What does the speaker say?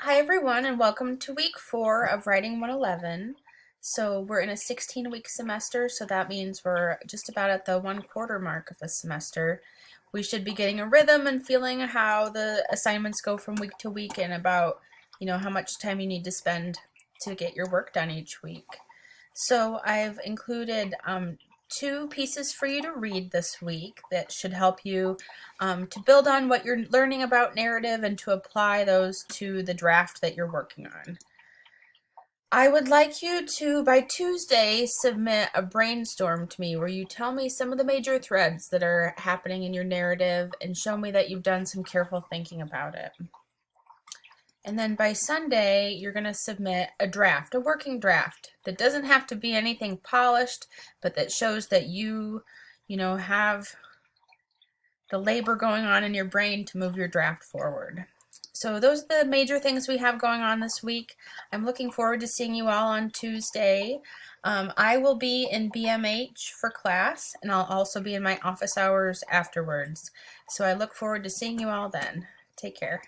Hi everyone and welcome to week 4 of Writing 111. So we're in a 16-week semester, so that means we're just about at the 1/4 mark of the semester. We should be getting a rhythm and feeling how the assignments go from week to week and about, how much time you need to spend to get your work done each week. So I've included two pieces for you to read this week that should help you to build on what you're learning about narrative and to apply those to the draft that you're working on. I would like you to, by Tuesday, submit a brainstorm to me where you tell me some of the major threads that are happening in your narrative and show me that you've done some careful thinking about it. And then by Sunday, you're going to submit a draft, a working draft that doesn't have to be anything polished, but that shows that you have the labor going on in your brain to move your draft forward. So those are the major things we have going on this week. I'm looking forward to seeing you all on Tuesday. I will be in BMH for class, and I'll also be in my office hours afterwards. So I look forward to seeing you all then. Take care.